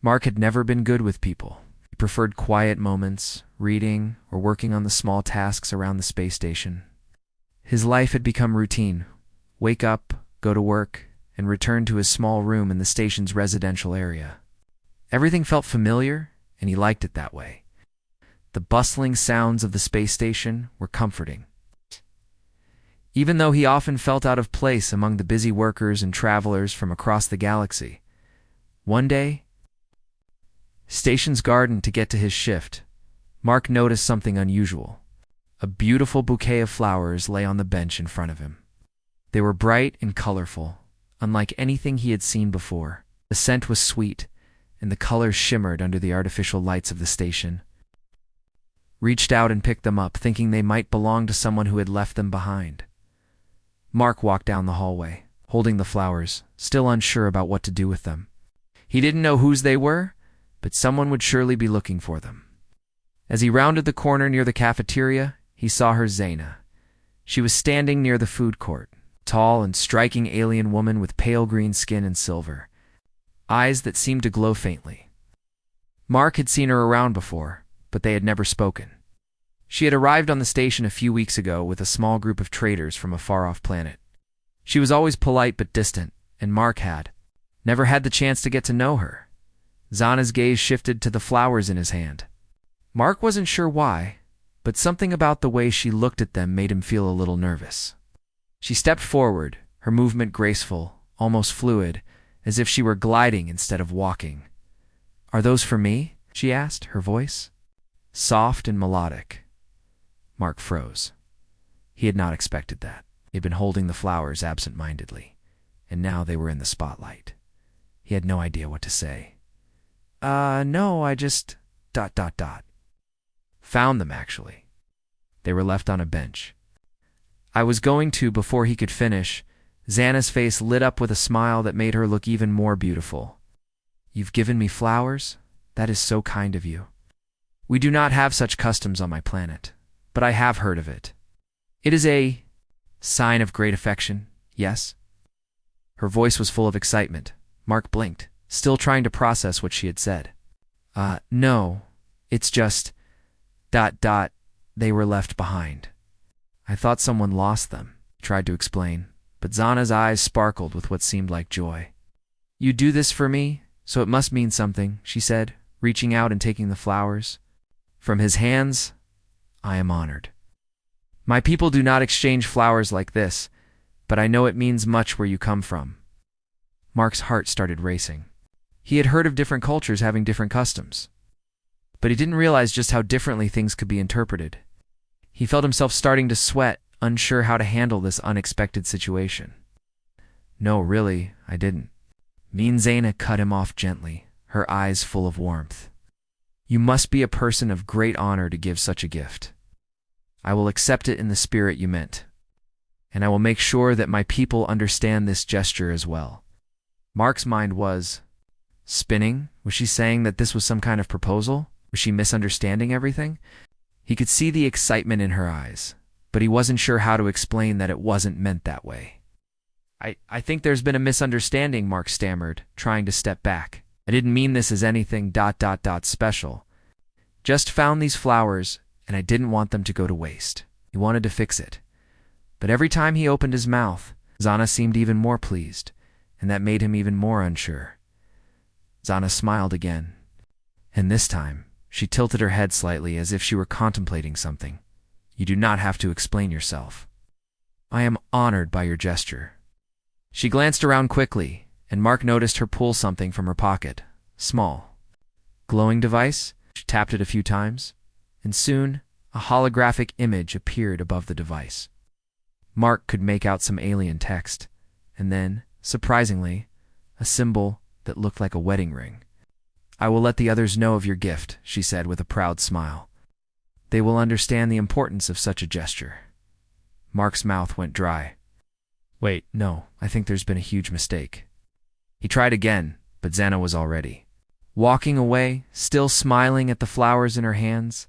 Mark had never been good with people. He preferred quiet moments, reading, or working on the small tasks around the space station. His life had become routine. Wake up, go to work, and return to his small room in the station's residential area. Everything felt familiar, and he liked it that way. The bustling sounds of the space station were comforting. Even though he often felt out of place among the busy workers and travelers from across the galaxy. One day, station's garden to get to his shift, Mark noticed something unusual. A beautiful bouquet of flowers lay on the bench in front of him. They were bright and colorful, unlike anything he had seen before. The scent was sweet, and the colors shimmered under the artificial lights of the station. Reached out and picked them up, thinking they might belong to someone who had left them behind. Mark walked down the hallway, holding the flowers, still unsure about what to do with them. He didn't know whose they were, but someone would surely be looking for them. As he rounded the corner near the cafeteria, he saw her Zaina. She was standing near the food court, tall and striking alien woman with pale green skin and silver, eyes that seemed to glow faintly. Mark had seen her around before, but they had never spoken. She had arrived on the station a few weeks ago with a small group of traders from a far-off planet. She was always polite but distant, and Mark had never had the chance to get to know her. Zana's gaze shifted to the flowers in his hand. Mark wasn't sure why, but something about the way she looked at them made him feel a little nervous. She stepped forward, her movement graceful, almost fluid, as if she were gliding instead of walking. "Are those for me?" she asked, her voice soft and melodic. Mark froze. He had not expected that. He had been holding the flowers absent-mindedly, and now they were in the spotlight. He had no idea what to say. No, I just... Found them, actually. They were left on a bench. I was going to before he could finish. Xana's face lit up with a smile that made her look even more beautiful. "You've given me flowers? That is so kind of you. We do not have such customs on my planet, but I have heard of it. It is a sign of great affection, yes?" Her voice was full of excitement. Mark blinked, still trying to process what she had said. No, it's just... They were left behind. I thought someone lost them," he tried to explain, but Zana's eyes sparkled with what seemed like joy. "You do this for me, so it must mean something," she said, reaching out and taking the flowers from his hands. "I am honored. My people do not exchange flowers like this, but I know it means much where you come from." Mark's heart started racing. He had heard of different cultures having different customs, but he didn't realize just how differently things could be interpreted. He felt himself starting to sweat, unsure how to handle this unexpected situation. "No, really, I didn't." Mean Zaina cut him off gently, her eyes full of warmth. "You must be a person of great honor to give such a gift. I will accept it in the spirit you meant, and I will make sure that my people understand this gesture as well." Mark's mind was spinning. Was she saying that this was some kind of proposal? Was she misunderstanding everything? He could see the excitement in her eyes, but he wasn't sure how to explain that it wasn't meant that way. I think there's been a misunderstanding," Mark stammered, trying to step back. "I didn't mean this as anything special. Just found these flowers, and I didn't want them to go to waste." He wanted to fix it. But every time he opened his mouth, Zana seemed even more pleased, and that made him even more unsure. Zana smiled again, and this time, she tilted her head slightly as if she were contemplating something. "You do not have to explain yourself. I am honored by your gesture." She glanced around quickly, and Mark noticed her pull something from her pocket. Small, glowing device. She tapped it a few times, and soon a holographic image appeared above the device. Mark could make out some alien text, and then, surprisingly, a symbol that looked like a wedding ring. "I will let the others know of your gift," she said with a proud smile. "They will understand the importance of such a gesture." Mark's mouth went dry. "Wait, no, I think there's been a huge mistake." He tried again, but Xana was already walking away, still smiling at the flowers in her hands.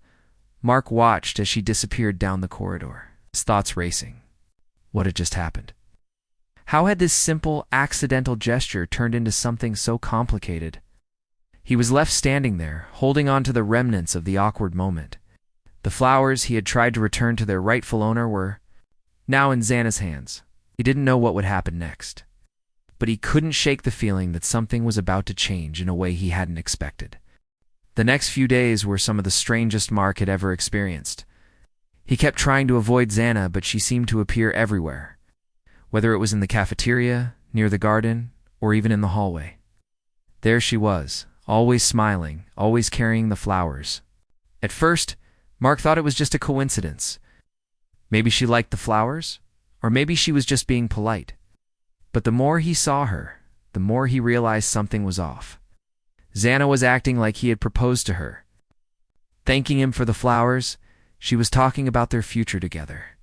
Mark watched as she disappeared down the corridor, his thoughts racing. What had just happened? How had this simple, accidental gesture turned into something so complicated? He was left standing there, holding on to the remnants of the awkward moment. The flowers he had tried to return to their rightful owner were now in Xana's hands. He didn't know what would happen next, but he couldn't shake the feeling that something was about to change in a way he hadn't expected. The next few days were some of the strangest Mark had ever experienced. He kept trying to avoid Xana, but she seemed to appear everywhere, whether it was in the cafeteria, near the garden, or even in the hallway. There she was, always smiling, always carrying the flowers. At first, Mark thought it was just a coincidence. Maybe she liked the flowers, or maybe she was just being polite. But the more he saw her, the more he realized something was off. Xana was acting like he had proposed to her. Thanking him for the flowers, she was talking about their future together.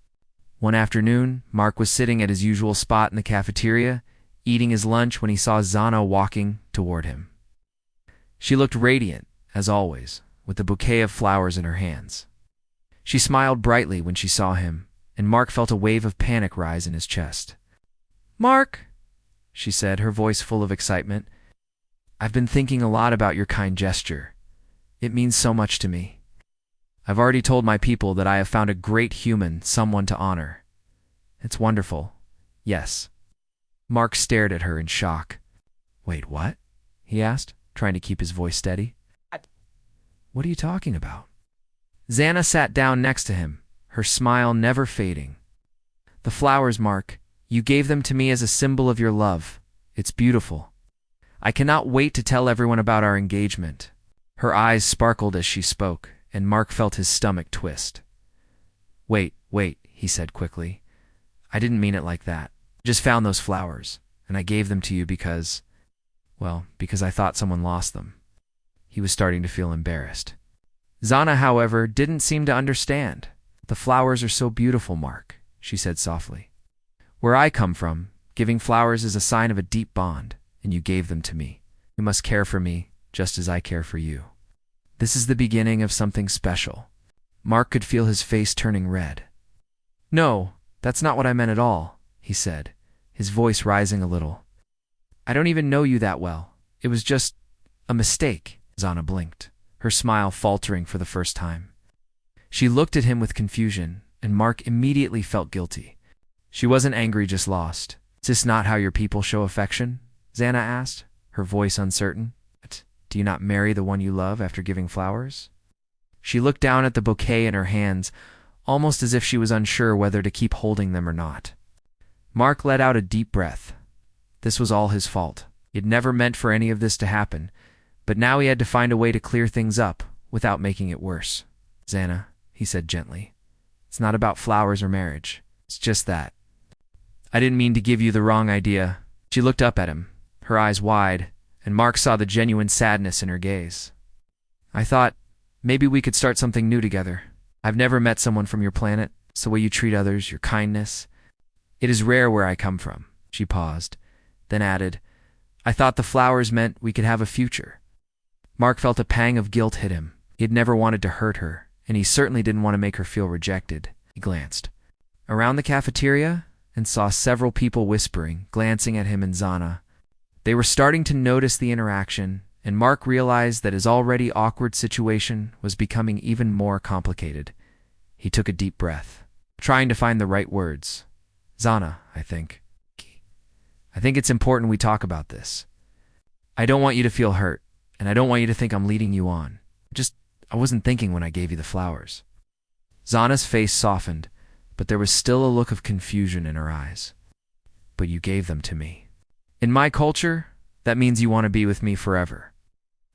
One afternoon, Mark was sitting at his usual spot in the cafeteria, eating his lunch when he saw Xana walking toward him. She looked radiant, as always, with a bouquet of flowers in her hands. She smiled brightly when she saw him, and Mark felt a wave of panic rise in his chest. "Mark," she said, her voice full of excitement, "I've been thinking a lot about your kind gesture. It means so much to me. I've already told my people that I have found a great human, someone to honor. It's wonderful. Yes." Mark stared at her in shock. "Wait, what?" he asked, trying to keep his voice steady. "What are you talking about?" Xana sat down next to him, her smile never fading. "The flowers, Mark. You gave them to me as a symbol of your love. It's beautiful. I cannot wait to tell everyone about our engagement." Her eyes sparkled as she spoke, and Mark felt his stomach twist. Wait, he said quickly. "I didn't mean it like that. I just found those flowers, and I gave them to you because I thought someone lost them." He was starting to feel embarrassed. Xana, however, didn't seem to understand. "The flowers are so beautiful, Mark," she said softly. "Where I come from, giving flowers is a sign of a deep bond, and you gave them to me. You must care for me, just as I care for you. This is the beginning of something special." Mark could feel his face turning red. "No, that's not what I meant at all," he said, his voice rising a little. "I don't even know you that well. It was just a mistake." Xana blinked, her smile faltering for the first time. She looked at him with confusion, and Mark immediately felt guilty. She wasn't angry, just lost. "Is this not how your people show affection?" Xana asked, her voice uncertain. "Do you not marry the one you love after giving flowers?" She looked down at the bouquet in her hands, almost as if she was unsure whether to keep holding them or not. Mark let out a deep breath. This was all his fault. He had never meant for any of this to happen, but now he had to find a way to clear things up without making it worse. "Xana," he said gently, "it's not about flowers or marriage. It's just that. I didn't mean to give you the wrong idea." She looked up at him, her eyes wide, and Mark saw the genuine sadness in her gaze. "I thought maybe we could start something new together. I've never met someone from your planet. It's the way you treat others, your kindness. It is rare where I come from." She paused, then added, "I thought the flowers meant we could have a future." Mark felt a pang of guilt hit him. He had never wanted to hurt her, and he certainly didn't want to make her feel rejected. He glanced around the cafeteria and saw several people whispering, glancing at him and Xana. They were starting to notice the interaction, and Mark realized that his already awkward situation was becoming even more complicated. He took a deep breath, trying to find the right words. "Xana, I think it's important we talk about this. I don't want you to feel hurt, and I don't want you to think I'm leading you on. I wasn't thinking when I gave you the flowers." Xana's face softened, but there was still a look of confusion in her eyes. "But you gave them to me. In my culture, that means you want to be with me forever.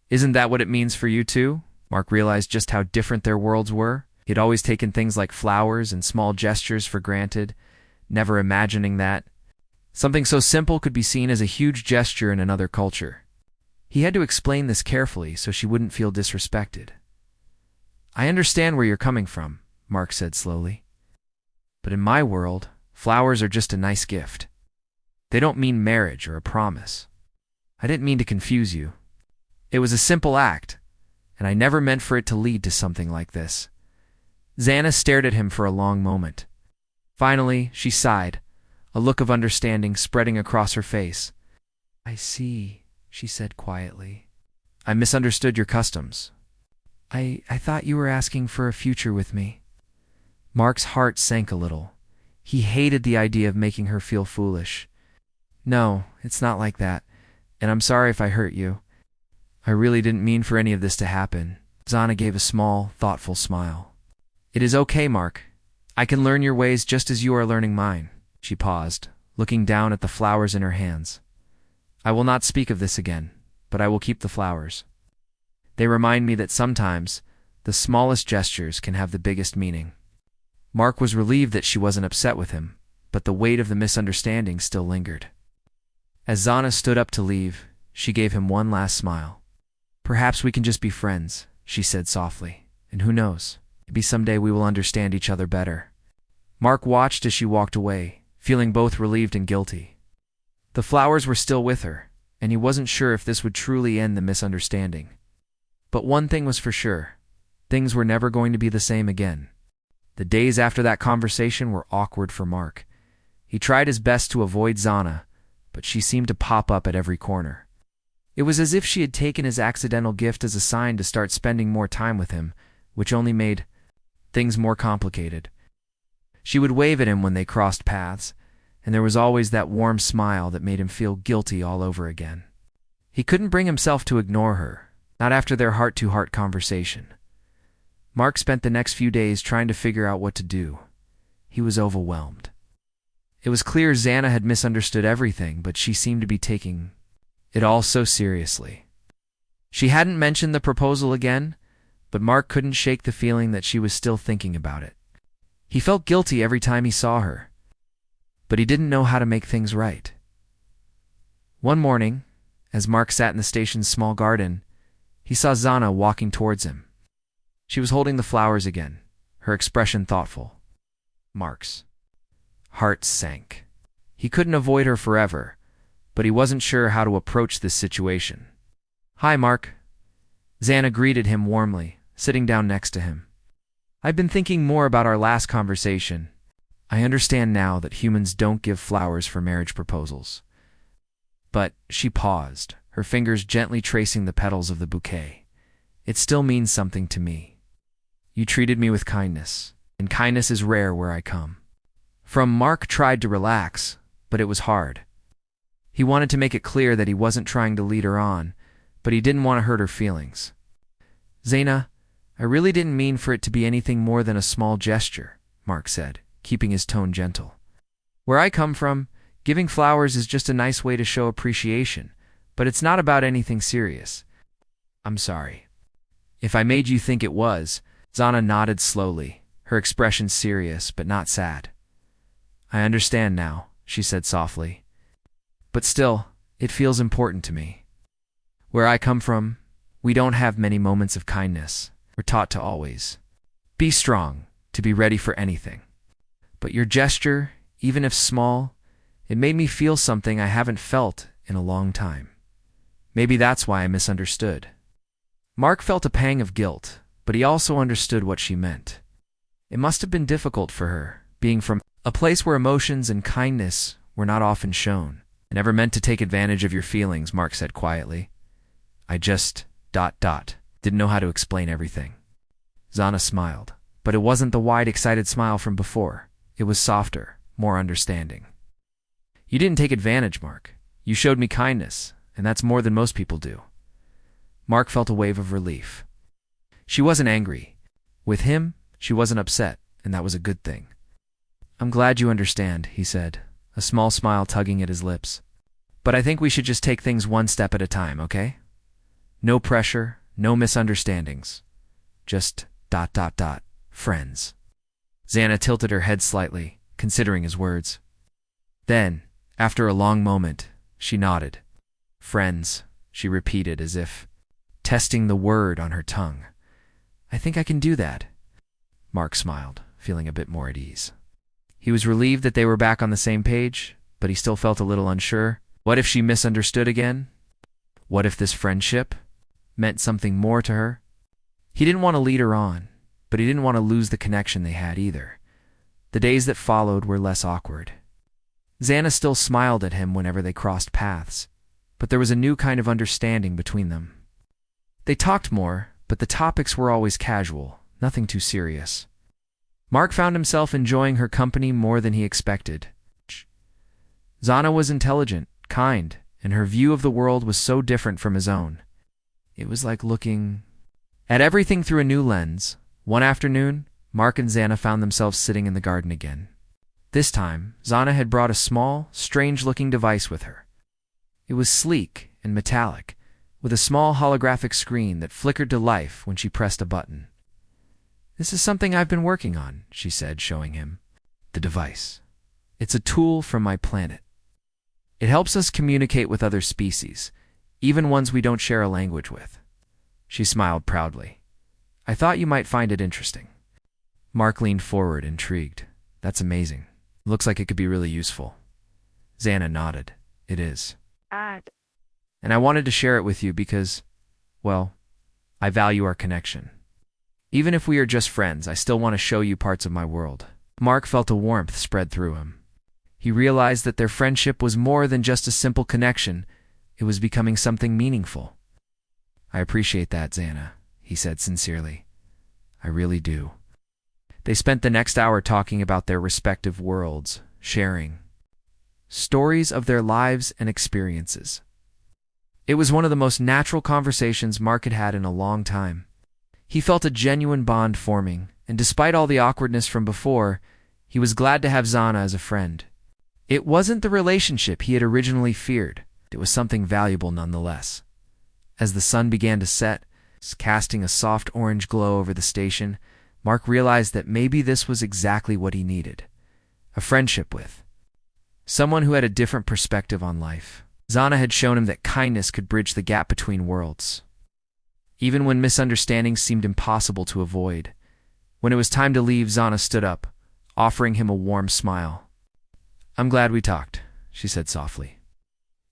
Isn't that what it means for you too?" Mark realized just how different their worlds were. He'd always taken things like flowers and small gestures for granted, never imagining that something so simple could be seen as a huge gesture in another culture. He had to explain this carefully so she wouldn't feel disrespected. "I understand where you're coming from," Mark said slowly. "But in my world, flowers are just a nice gift. They don't mean marriage or a promise. I didn't mean to confuse you. It was a simple act, and I never meant for it to lead to something like this." Xana stared at him for a long moment. Finally, she sighed, a look of understanding spreading across her face. "I see," she said quietly. I misunderstood your customs. I thought you were asking for a future with me. Mark's heart sank a little. He hated the idea of making her feel foolish. No, it's not like that, and I'm sorry if I hurt you. I really didn't mean for any of this to happen. Zana gave a small, thoughtful smile. It is okay, Mark. I can learn your ways just as you are learning mine. She paused, looking down at the flowers in her hands. I will not speak of this again, but I will keep the flowers. They remind me that sometimes the smallest gestures can have the biggest meaning. Mark was relieved that she wasn't upset with him, but the weight of the misunderstanding still lingered. As Zana stood up to leave, she gave him one last smile. Perhaps we can just be friends, she said softly, and who knows, maybe someday we will understand each other better. Mark watched as she walked away, feeling both relieved and guilty. The flowers were still with her, and he wasn't sure if this would truly end the misunderstanding. But one thing was for sure, things were never going to be the same again. The days after that conversation were awkward for Mark. He tried his best to avoid Zana, but she seemed to pop up at every corner. It was as if she had taken his accidental gift as a sign to start spending more time with him, which only made things more complicated. She would wave at him when they crossed paths, and there was always that warm smile that made him feel guilty all over again. He couldn't bring himself to ignore her, not after their heart-to-heart conversation. Mark spent the next few days trying to figure out what to do. He was overwhelmed. It was clear Zana had misunderstood everything, but she seemed to be taking it all so seriously. She hadn't mentioned the proposal again, but Mark couldn't shake the feeling that she was still thinking about it. He felt guilty every time he saw her, but he didn't know how to make things right. One morning, as Mark sat in the station's small garden, he saw Zana walking towards him. She was holding the flowers again, her expression thoughtful. Mark's heart sank. He couldn't avoid her forever, but he wasn't sure how to approach this situation. Hi, Mark. Zana greeted him warmly, sitting down next to him. I've been thinking more about our last conversation. I understand now that humans don't give flowers for marriage proposals. But she paused, her fingers gently tracing the petals of the bouquet. It still means something to me. You treated me with kindness, and kindness is rare where I come. Mark tried to relax, but it was hard. He wanted to make it clear that he wasn't trying to lead her on, but he didn't want to hurt her feelings. Zana, I really didn't mean for it to be anything more than a small gesture, Mark said, keeping his tone gentle. Where I come from, giving flowers is just a nice way to show appreciation, but it's not about anything serious. I'm sorry. If I made you think it was, Zana nodded slowly, her expression serious but not sad. I understand now, she said softly. But still, it feels important to me. Where I come from, we don't have many moments of kindness. We're taught to always be strong, to be ready for anything. But your gesture, even if small, it made me feel something I haven't felt in a long time. Maybe that's why I misunderstood. Mark felt a pang of guilt, but he also understood what she meant. It must have been difficult for her, being from a place where emotions and kindness were not often shown. I never meant to take advantage of your feelings, Mark said quietly. I just, didn't know how to explain everything. Zana smiled, but it wasn't the wide, excited smile from before. It was softer, more understanding. You didn't take advantage, Mark. You showed me kindness, and that's more than most people do. Mark felt a wave of relief. She wasn't angry. With him, she wasn't upset, and that was a good thing. I'm glad you understand, he said, a small smile tugging at his lips. But I think we should just take things one step at a time, okay? No pressure, no misunderstandings. Just ... friends. Zana tilted her head slightly, considering his words. Then, after a long moment, she nodded. Friends, she repeated as if testing the word on her tongue. I think I can do that. Mark smiled, feeling a bit more at ease. He was relieved that they were back on the same page, but he still felt a little unsure. What if she misunderstood again? What if this friendship meant something more to her? He didn't want to lead her on, but he didn't want to lose the connection they had either. The days that followed were less awkward. Zana still smiled at him whenever they crossed paths, but there was a new kind of understanding between them. They talked more, but the topics were always casual, nothing too serious. Mark found himself enjoying her company more than he expected. Zana was intelligent, kind, and her view of the world was so different from his own. It was like looking at everything through a new lens. One afternoon, Mark and Zana found themselves sitting in the garden again. This time, Zana had brought a small, strange-looking device with her. It was sleek and metallic, with a small holographic screen that flickered to life when she pressed a button. "This is something I've been working on," she said, showing him the device. "It's a tool from my planet. It helps us communicate with other species, even ones we don't share a language with." She smiled proudly. "I thought you might find it interesting." Mark leaned forward, intrigued. "That's amazing. Looks like it could be really useful." Zana nodded. "It is. And I wanted to share it with you because, well, I value our connection. Even if we are just friends, I still want to show you parts of my world." Mark felt a warmth spread through him. He realized that their friendship was more than just a simple connection. It was becoming something meaningful. "I appreciate that, Zana," he said sincerely. "I really do." They spent the next hour talking about their respective worlds, sharing stories of their lives and experiences. It was one of the most natural conversations Mark had had in a long time. He felt a genuine bond forming, and despite all the awkwardness from before, he was glad to have Zana as a friend. It wasn't the relationship he had originally feared. It was something valuable nonetheless. As the sun began to set, casting a soft orange glow over the station, Mark realized that maybe this was exactly what he needed. A friendship with someone who had a different perspective on life. Zana had shown him that kindness could bridge the gap between worlds, even when misunderstandings seemed impossible to avoid. When it was time to leave, Zana stood up, offering him a warm smile. "I'm glad we talked," she said softly.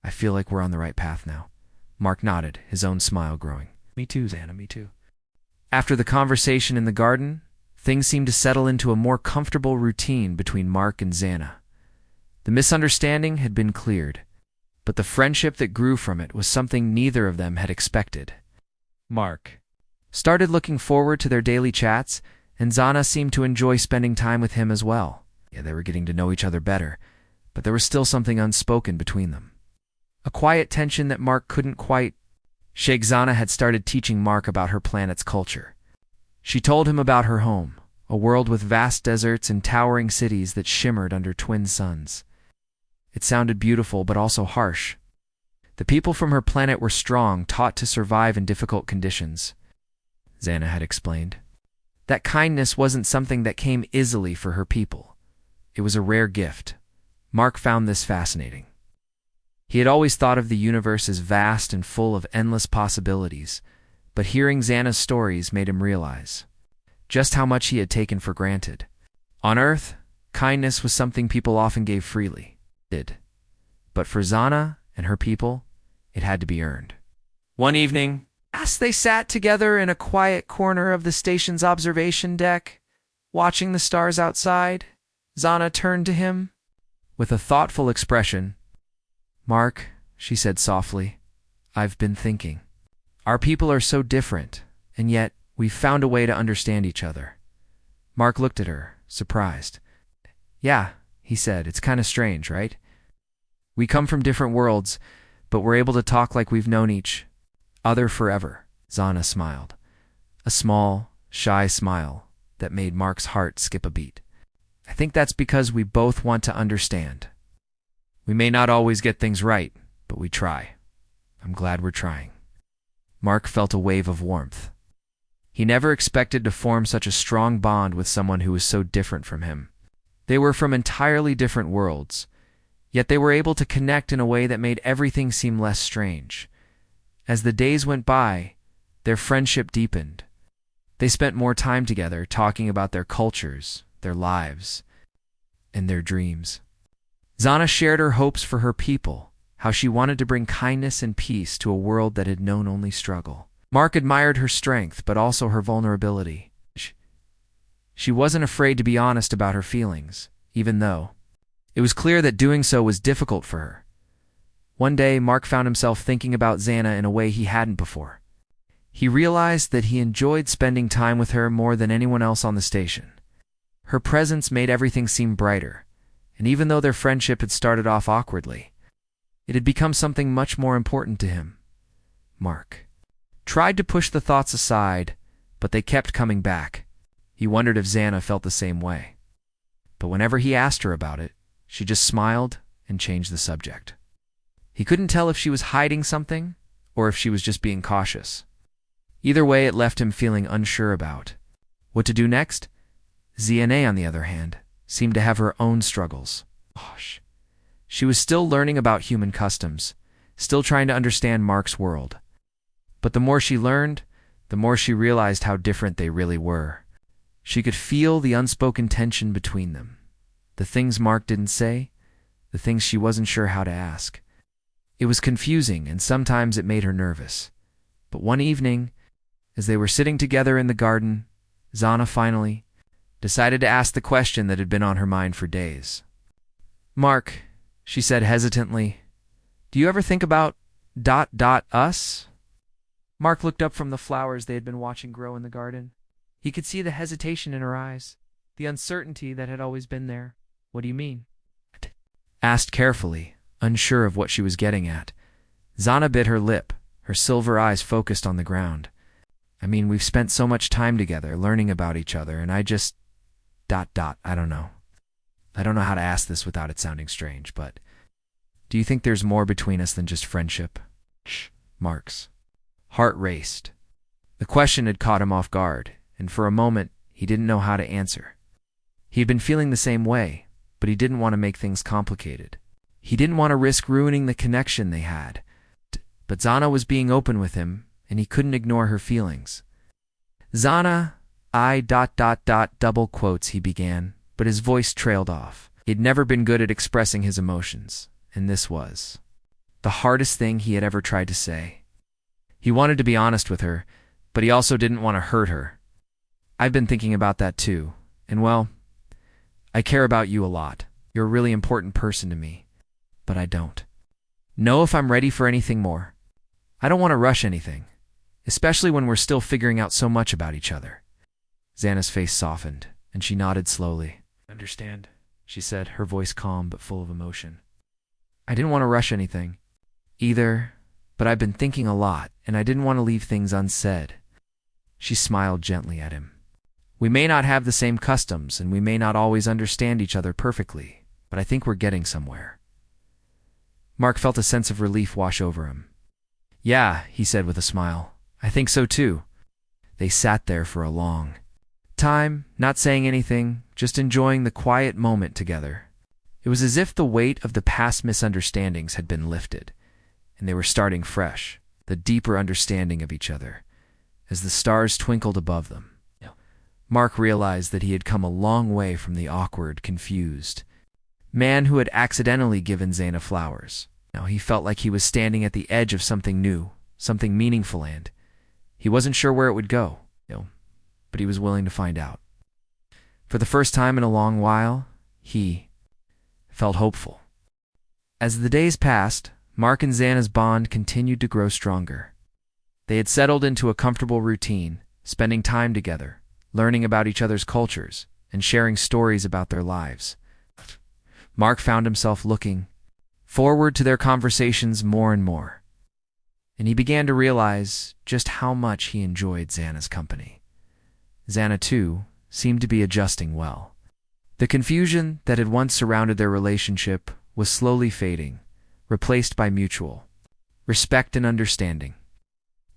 "I feel like we're on the right path now." Mark nodded, his own smile growing. "Me too, Zana, me too." After the conversation in the garden, things seemed to settle into a more comfortable routine between Mark and Zana. The misunderstanding had been cleared, but the friendship that grew from it was something neither of them had expected. Mark started looking forward to their daily chats, and Zana seemed to enjoy spending time with him as well. Yeah, they were getting to know each other better, but there was still something unspoken between them. A quiet tension that Mark couldn't quite shake. Zana had started teaching Mark about her planet's culture. She told him about her home, a world with vast deserts and towering cities that shimmered under twin suns. It sounded beautiful but also harsh. The people from her planet were strong, taught to survive in difficult conditions, Zana had explained. That kindness wasn't something that came easily for her people. It was a rare gift. Mark found this fascinating. He had always thought of the universe as vast and full of endless possibilities, but hearing Zana's stories made him realize just how much he had taken for granted. On Earth, kindness was something people often gave freely. But for Zana and her people, it had to be earned. One evening, as they sat together in a quiet corner of the station's observation deck, watching the stars outside, Zana turned to him with a thoughtful expression. "Mark," she said softly, "I've been thinking. Our people are so different, and yet we've found a way to understand each other." Mark looked at her, surprised. "Yeah," he said, "it's kind of strange, right? We come from different worlds, but we're able to talk like we've known each other forever." Zana smiled, a small, shy smile that made Mark's heart skip a beat. "I think that's because we both want to understand. We may not always get things right, but we try. I'm glad we're trying." Mark felt a wave of warmth. He never expected to form such a strong bond with someone who was so different from him. They were from entirely different worlds, yet they were able to connect in a way that made everything seem less strange. As the days went by, their friendship deepened. They spent more time together talking about their cultures, their lives, and their dreams. Zana shared her hopes for her people, how she wanted to bring kindness and peace to a world that had known only struggle. Mark admired her strength, but also her vulnerability. She wasn't afraid to be honest about her feelings, even though it was clear that doing so was difficult for her. One day, Mark found himself thinking about Zana in a way he hadn't before. He realized that he enjoyed spending time with her more than anyone else on the station. Her presence made everything seem brighter, and even though their friendship had started off awkwardly, it had become something much more important to him. Mark tried to push the thoughts aside, but they kept coming back. He wondered if Xana felt the same way. But whenever he asked her about it, she just smiled and changed the subject. He couldn't tell if she was hiding something or if she was just being cautious. Either way, it left him feeling unsure about what to do next. Xana, on the other hand, seemed to have her own struggles. Gosh. She was still learning about human customs, still trying to understand Mark's world. But the more she learned, the more she realized how different they really were. She could feel the unspoken tension between them. The things Mark didn't say, the things she wasn't sure how to ask. It was confusing, and sometimes it made her nervous. But one evening, as they were sitting together in the garden, Xana finally decided to ask the question that had been on her mind for days. "Mark," she said hesitantly, "do you ever think about ... us?" Mark looked up from the flowers they had been watching grow in the garden. He could see the hesitation in her eyes, the uncertainty that had always been there. "What do you mean?" asked carefully, unsure of what she was getting at. Xana bit her lip, her silver eyes focused on the ground. "I mean, we've spent so much time together, learning about each other, and I just ... I don't know. I don't know how to ask this without it sounding strange, but do you think there's more between us than just friendship?" Mark's heart raced. The question had caught him off guard, and for a moment he didn't know how to answer. He had been feeling the same way, but he didn't want to make things complicated. He didn't want to risk ruining the connection they had. But Xana was being open with him, and he couldn't ignore her feelings. "Xana, I ... double quotes," he began, but his voice trailed off. He'd never been good at expressing his emotions, and this was the hardest thing he had ever tried to say. He wanted to be honest with her, but he also didn't want to hurt her. "I've been thinking about that too, and well, I care about you a lot. You're a really important person to me, but I don't know if I'm ready for anything more. I don't want to rush anything, especially when we're still figuring out so much about each other." Xana's face softened, and she nodded slowly. "I understand," she said, her voice calm but full of emotion. "I didn't want to rush anything either, but I've been thinking a lot, and I didn't want to leave things unsaid." She smiled gently at him. "We may not have the same customs, and we may not always understand each other perfectly, but I think we're getting somewhere." Mark felt a sense of relief wash over him. "Yeah," he said with a smile. "I think so too." They sat there for a long time, not saying anything, just enjoying the quiet moment together. It was as if the weight of the past misunderstandings had been lifted, and they were starting fresh, the deeper understanding of each other, as the stars twinkled above them. Mark realized that he had come a long way from the awkward, confused man who had accidentally given Xana flowers. Now he felt like he was standing at the edge of something new, something meaningful, and he wasn't sure where it would go, but he was willing to find out. For the first time in a long while, he felt hopeful. As the days passed, Mark and Xana's bond continued to grow stronger. They had settled into a comfortable routine, spending time together, learning about each other's cultures, and sharing stories about their lives. Mark found himself looking forward to their conversations more and more, and he began to realize just how much he enjoyed Xana's company. Xana, too, seemed to be adjusting well. The confusion that had once surrounded their relationship was slowly fading, replaced by mutual respect and understanding.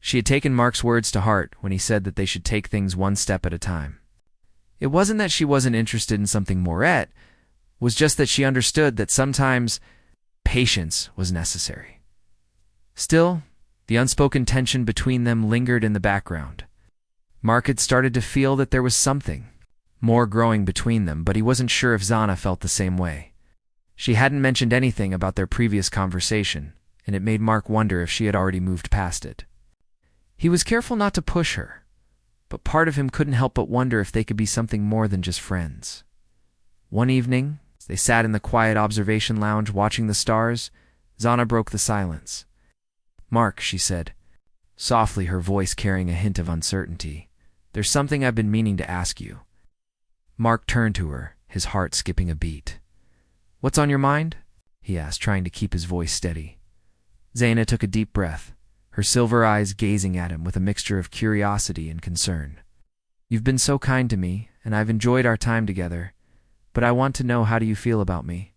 She had taken Mark's words to heart when he said that they should take things one step at a time. It wasn't that she wasn't interested in something more, it was just that she understood that sometimes patience was necessary. Still, the unspoken tension between them lingered in the background. Mark had started to feel that there was something more growing between them, but he wasn't sure if Xana felt the same way. She hadn't mentioned anything about their previous conversation, and it made Mark wonder if she had already moved past it. He was careful not to push her, but part of him couldn't help but wonder if they could be something more than just friends. One evening, as they sat in the quiet observation lounge watching the stars, Xana broke the silence. "Mark," she said, softly, her voice carrying a hint of uncertainty. "There's something I've been meaning to ask you." Mark turned to her, his heart skipping a beat. "What's on your mind?" he asked, trying to keep his voice steady. Zaina took a deep breath, her silver eyes gazing at him with a mixture of curiosity and concern. "You've been so kind to me, and I've enjoyed our time together, but I want to know, how do you feel about me?"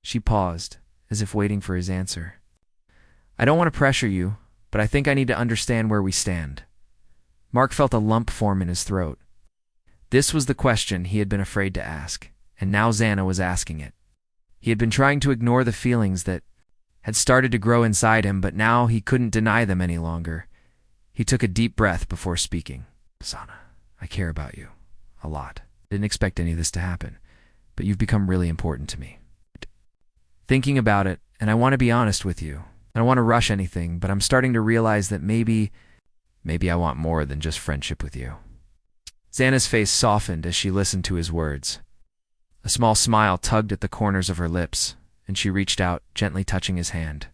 She paused, as if waiting for his answer. "I don't want to pressure you, but I think I need to understand where we stand." Mark felt a lump form in his throat. This was the question he had been afraid to ask, and now Zaina was asking it. He had been trying to ignore the feelings that had started to grow inside him, but now he couldn't deny them any longer. He took a deep breath before speaking. "Zaina, I care about you. A lot. Didn't expect any of this to happen, but you've become really important to me. Thinking about it, and I want to be honest with you. I don't want to rush anything, but I'm starting to realize that maybe I want more than just friendship with you." Xana's face softened as she listened to his words. A small smile tugged at the corners of her lips, and she reached out, gently touching his hand.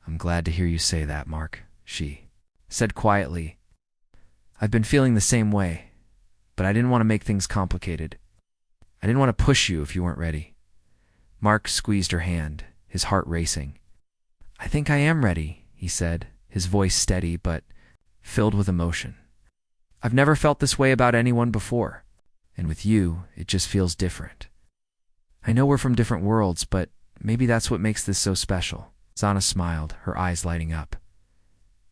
"I'm glad to hear you say that, Mark," she said quietly. "I've been feeling the same way, but I didn't want to make things complicated. I didn't want to push you if you weren't ready." Mark squeezed her hand, his heart racing. "I think I am ready," he said, his voice steady but filled with emotion. "I've never felt this way about anyone before, and with you, it just feels different. I know we're from different worlds, but maybe that's what makes this so special." Zaina smiled, her eyes lighting up.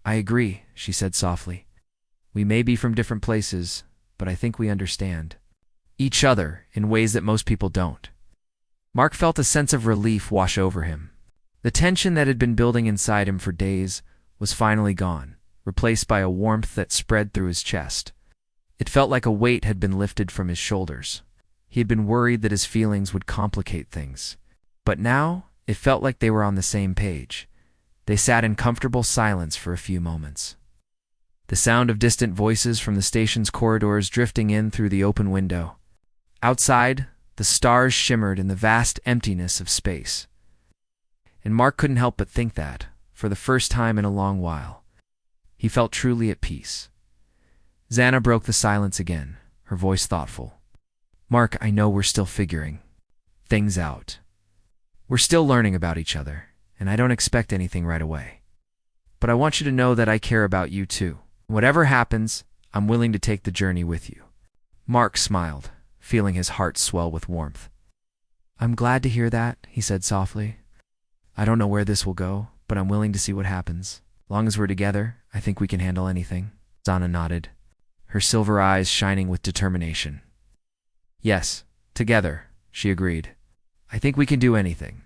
"I agree," she said softly. "We may be from different places, but I think we understand each other in ways that most people don't." Mark felt a sense of relief wash over him. The tension that had been building inside him for days was finally gone, replaced by a warmth that spread through his chest. It felt like a weight had been lifted from his shoulders. He had been worried that his feelings would complicate things, but now it felt like they were on the same page. They sat in comfortable silence for a few moments. The sound of distant voices from the station's corridors drifting in through the open window. Outside, the stars shimmered in the vast emptiness of space. And Mark couldn't help but think that, for the first time in a long while, he felt truly at peace. Zaina broke the silence again, her voice thoughtful. "Mark, I know we're still figuring things out. We're still learning about each other, and I don't expect anything right away. But I want you to know that I care about you too. Whatever happens, I'm willing to take the journey with you." Mark smiled, feeling his heart swell with warmth. "I'm glad to hear that," he said softly. "I don't know where this will go, but I'm willing to see what happens. Long as we're together, I think we can handle anything." Zaina nodded, her silver eyes shining with determination. "Yes, together," she agreed. "I think we can do anything."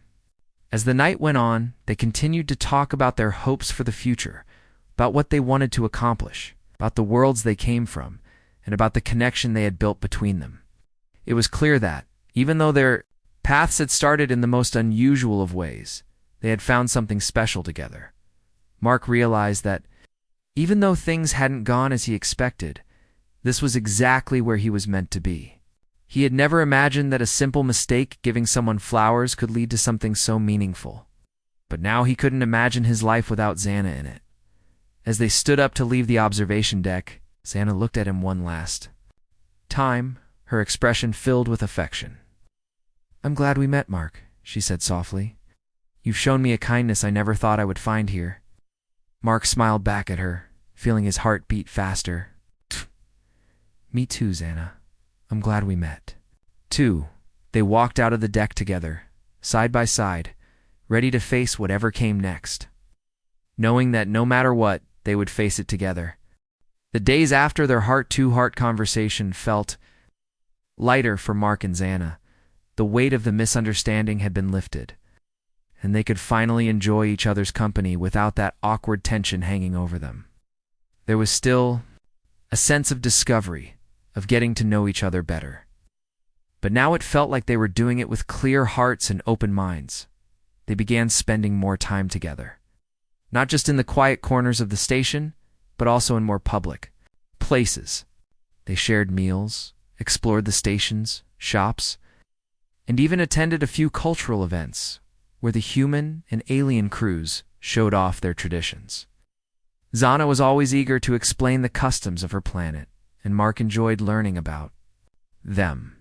As the night went on, they continued to talk about their hopes for the future, about what they wanted to accomplish, about the worlds they came from, and about the connection they had built between them. It was clear that, even though their paths had started in the most unusual of ways, they had found something special together. Mark realized that, even though things hadn't gone as he expected, this was exactly where he was meant to be. He had never imagined that a simple mistake giving someone flowers could lead to something so meaningful. But now he couldn't imagine his life without Zaina in it. As they stood up to leave the observation deck, Zaina looked at him one last time, her expression filled with affection. "I'm glad we met, Mark," she said softly. "You've shown me a kindness I never thought I would find here." Mark smiled back at her, feeling his heart beat faster. "Me too, Zaina. I'm glad we met." They walked out of the deck together, side by side, ready to face whatever came next, knowing that no matter what, they would face it together. The days after their heart-to-heart conversation felt lighter for Mark and Zaina. The weight of the misunderstanding had been lifted, and they could finally enjoy each other's company without that awkward tension hanging over them. There was still a sense of discovery, of getting to know each other better. But now it felt like they were doing it with clear hearts and open minds. They began spending more time together, not just in the quiet corners of the station, but also in more public places. They shared meals, explored the stations, shops, and even attended a few cultural events where the human and alien crews showed off their traditions. Zana was always eager to explain the customs of her planet, and Mark enjoyed learning about them.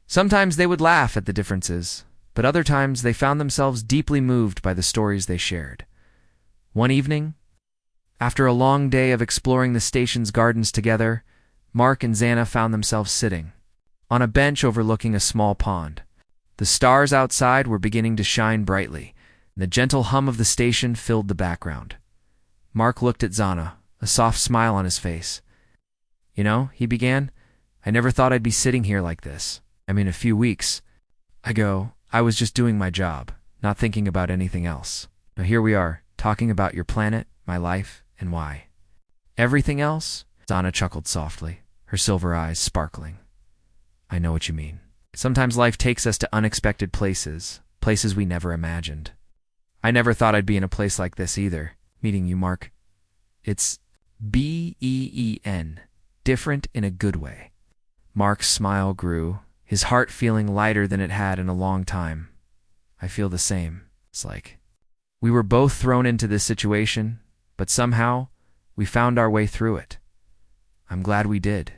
Sometimes they would laugh at the differences, but other times they found themselves deeply moved by the stories they shared. One evening, after a long day of exploring the station's gardens together, Mark and Zana found themselves sitting on a bench overlooking a small pond. The stars outside were beginning to shine brightly, and the gentle hum of the station filled the background. Mark looked at Zana, a soft smile on his face. "You know," he began, "I never thought I'd be sitting here like this. I mean, a few weeks ago, I was just doing my job, not thinking about anything else. Now here we are, talking about your planet, my life, and why. Everything else?" Zana chuckled softly, her silver eyes sparkling. "I know what you mean. Sometimes life takes us to unexpected places, places we never imagined. I never thought I'd be in a place like this either, meeting you, Mark. It's BEEN, different in a good way." Mark's smile grew, his heart feeling lighter than it had in a long time. "I feel the same. It's like we were both thrown into this situation, but somehow we found our way through it. I'm glad we did."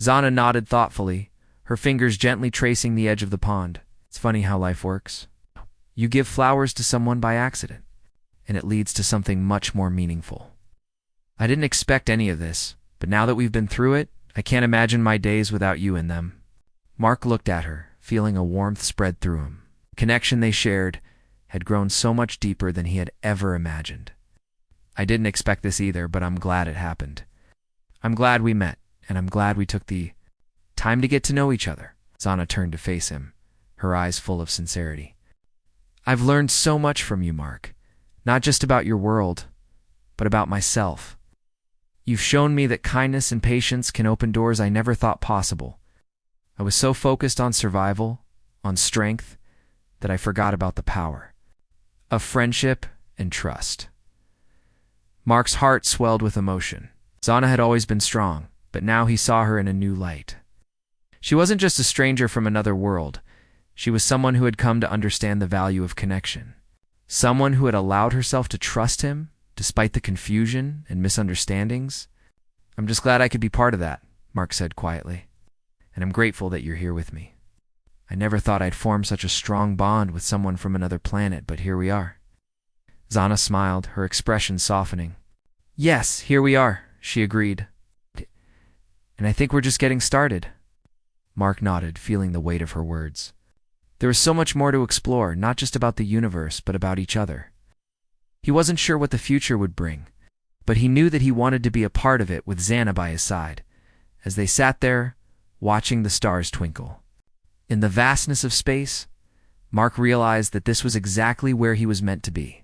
Zana nodded thoughtfully, her fingers gently tracing the edge of the pond. "It's funny how life works. You give flowers to someone by accident, and it leads to something much more meaningful. I didn't expect any of this, but now that we've been through it, I can't imagine my days without you in them." Mark looked at her, feeling a warmth spread through him. The connection they shared had grown so much deeper than he had ever imagined. "I didn't expect this either, but I'm glad it happened. I'm glad we met, and I'm glad we took the time to get to know each other." Zana turned to face him, her eyes full of sincerity. "I've learned so much from you, Mark, not just about your world, but about myself. You've shown me that kindness and patience can open doors I never thought possible. I was so focused on survival, on strength, that I forgot about the power of friendship and trust." Mark's heart swelled with emotion. Zana had always been strong, but now he saw her in a new light. She wasn't just a stranger from another world. She was someone who had come to understand the value of connection. Someone who had allowed herself to trust him, despite the confusion and misunderstandings. "I'm just glad I could be part of that," Mark said quietly. "And I'm grateful that you're here with me. I never thought I'd form such a strong bond with someone from another planet, but here we are." Zana smiled, her expression softening. "Yes, here we are," she agreed. "And I think we're just getting started." Mark nodded, feeling the weight of her words. There was so much more to explore, not just about the universe, but about each other. He wasn't sure what the future would bring, but he knew that he wanted to be a part of it with Zana by his side, as they sat there, watching the stars twinkle. In the vastness of space, Mark realized that this was exactly where he was meant to be.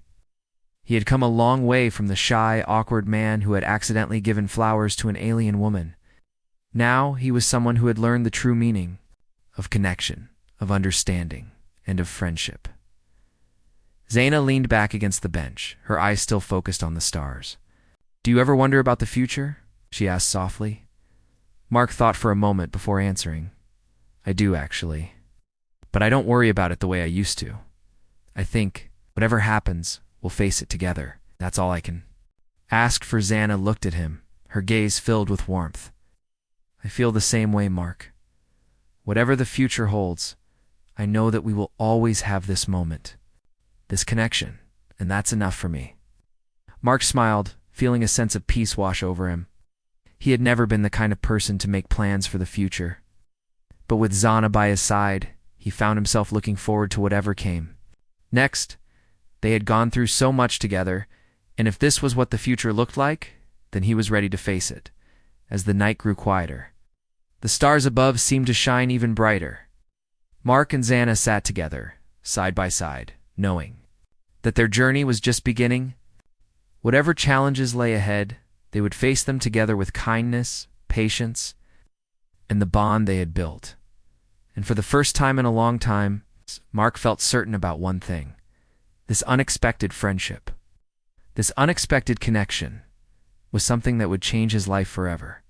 He had come a long way from the shy, awkward man who had accidentally given flowers to an alien woman. Now he was someone who had learned the true meaning of connection, of understanding, and of friendship. Zana leaned back against the bench, her eyes still focused on the stars. "Do you ever wonder about the future?" she asked softly. Mark thought for a moment before answering. "I do, actually. But I don't worry about it the way I used to. I think, whatever happens, we'll face it together. That's all I can ask for." Zana looked at him, her gaze filled with warmth. "I feel the same way, Mark. Whatever the future holds, I know that we will always have this moment, this connection, and that's enough for me." Mark smiled, feeling a sense of peace wash over him. He had never been the kind of person to make plans for the future. But with Zana by his side, he found himself looking forward to whatever came. Next, they had gone through so much together, and if this was what the future looked like, then he was ready to face it. As the night grew quieter, the stars above seemed to shine even brighter. Mark and Zana sat together, side by side, knowing that their journey was just beginning. Whatever challenges lay ahead, they would face them together with kindness, patience, and the bond they had built. And for the first time in a long time, Mark felt certain about one thing: this unexpected friendship, this unexpected connection, was something that would change his life forever.